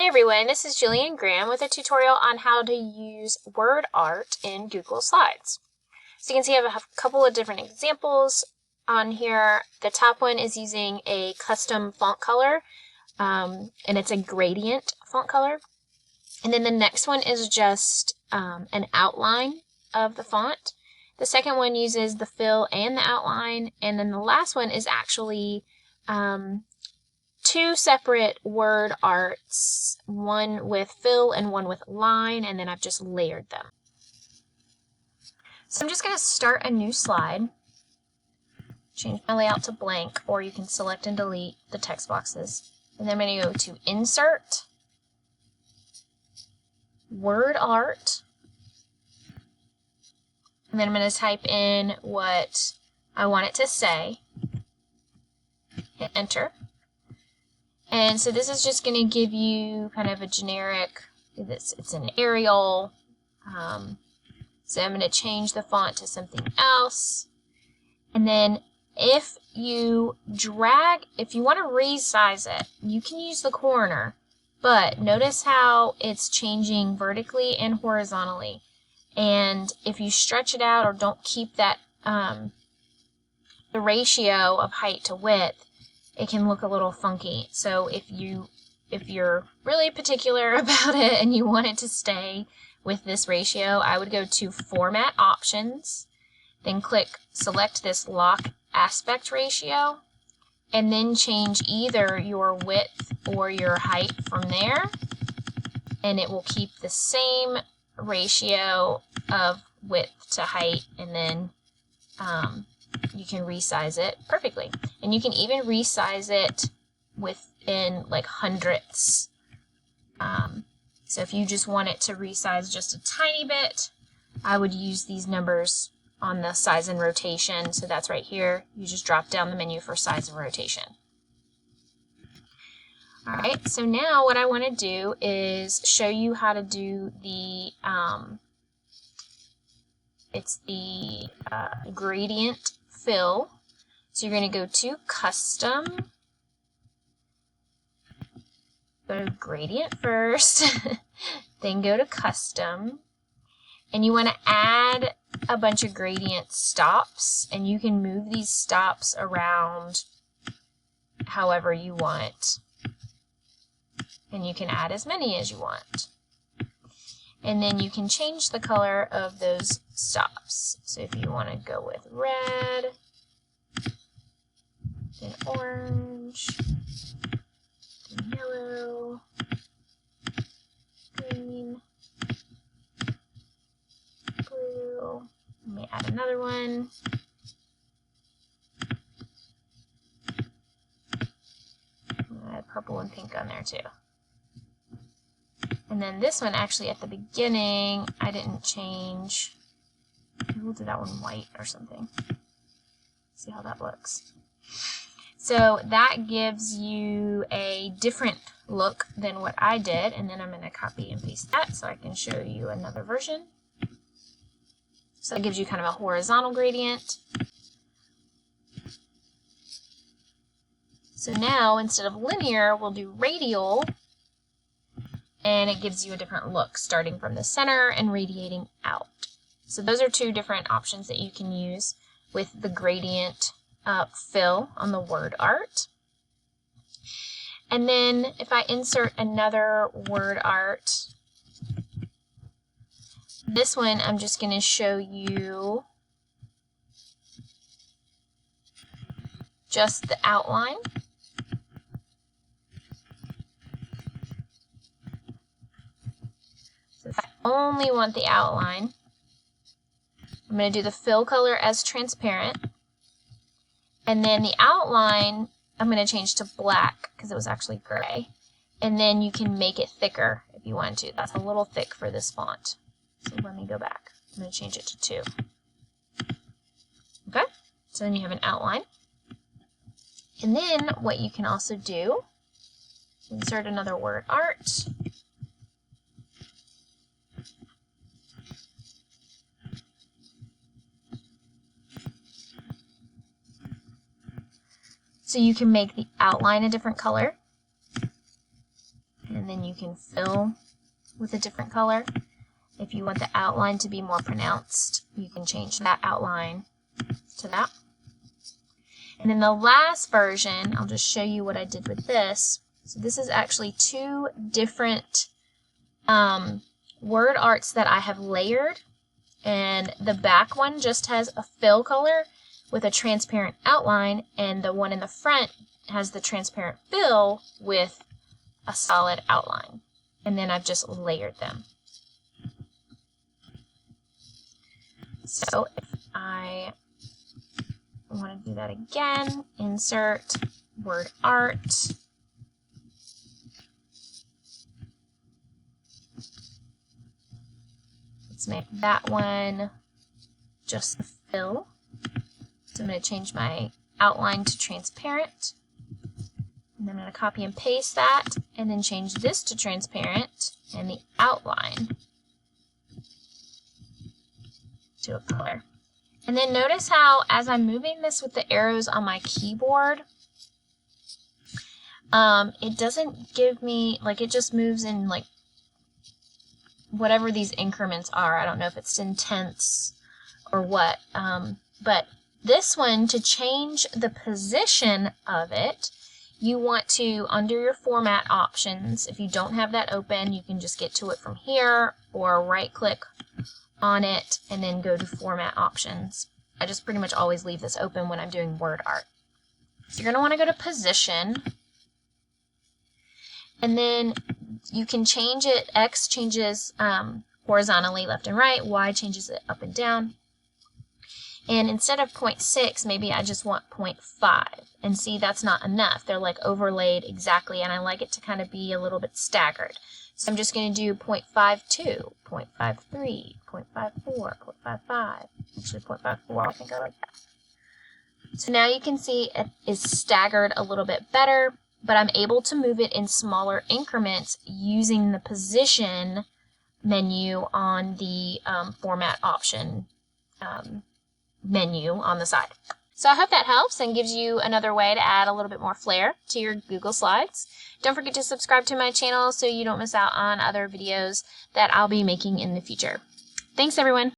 Hey everyone, this is Jillian Graham with a tutorial on how to use word art in Google Slides. So you can see I have a couple of different examples on here. The top one is using a custom font color, and it's a gradient font color. And then the next one is just an outline of the font. The second one uses the fill and the outline, and then the last one is actually two separate word arts, one with fill and one with line, and then I've just layered them. So I'm just going to start a new slide, change my layout to blank, or you can select and delete the text boxes. And then I'm going to go to Insert, Word Art, and then I'm going to type in what I want it to say, hit Enter. And so this is just going to give you kind of a generic, it's an Arial, so I'm going to change the font to something else. And then if you want to resize it, you can use the corner, but notice how it's changing vertically and horizontally. And if you stretch it out or don't keep that, the ratio of height to width, it can look a little funky. So if you're really particular about it and you want it to stay with this ratio, I would go to Format Options, then select this Lock Aspect Ratio, and then change either your width or your height from there, and it will keep the same ratio of width to height, and then you can resize it perfectly. And you can even resize it within like hundredths. So if you just want it to resize just a tiny bit, I would use these numbers on the size and rotation. So that's right here. You just drop down the menu for size and rotation. Alright, so now what I want to do is show you how to do the gradient fill. So you're going to go to Custom, go to Gradient first, then go to Custom, and you want to add a bunch of gradient stops, and you can move these stops around however you want, and you can add as many as you want. And then you can change the color of those stops. So if you want to go with red, then orange, then yellow, green, blue. Let me add another one. I'll add purple and pink on there too. And then this one, actually at the beginning, I didn't change. We'll do that one white or something. See how that looks. So that gives you a different look than what I did, and then I'm going to copy and paste that so I can show you another version. So that gives you kind of a horizontal gradient. So now, instead of linear, we'll do radial, and it gives you a different look, starting from the center and radiating out. So those are two different options that you can use with the gradient fill on the word art. And then if I insert another word art, this one I'm just going to show you just the outline. So if I only want the outline, I'm going to do the fill color as transparent, and then the outline I'm going to change to black because it was actually gray, and then you can make it thicker if you want to. That's a little thick for this font, so let me go back. I'm going to change it to 2. Okay, so then you have an outline. And then what you can also do, insert another word art. So you can make the outline a different color. And then you can fill with a different color. If you want the outline to be more pronounced, you can change that outline to that. And then the last version, I'll just show you what I did with this. So this is actually two different word arts that I have layered. And the back one just has a fill color with a transparent outline, and the one in the front has the transparent fill with a solid outline. And then I've just layered them. So if I want to do that again, insert word art. Let's make that one just the fill. So I'm going to change my outline to transparent. And then I'm going to copy and paste that, and then change this to transparent and the outline to a color. And then notice how as I'm moving this with the arrows on my keyboard, it doesn't give me, like, it just moves in like whatever these increments are. I don't know if it's in tenths or what, but this one, to change the position of it, you want to, under your format options, if you don't have that open, you can just get to it from here or right click on it and then go to format options. I just pretty much always leave this open when I'm doing word art. So you're going to want to go to position, and then you can change it. X changes horizontally left and right, Y changes it up and down. And instead of 0.6, maybe I just want 0.5. And see, that's not enough. They're like overlaid exactly, and I like it to kind of be a little bit staggered. So I'm just going to do 0.52, 0.53, 0.54, 0.55, actually 0.54, I think I like that. So now you can see it is staggered a little bit better, but I'm able to move it in smaller increments using the position menu on the format option menu on the side. So I hope that helps and gives you another way to add a little bit more flair to your Google Slides. Don't forget to subscribe to my channel so you don't miss out on other videos that I'll be making in the future. Thanks, everyone.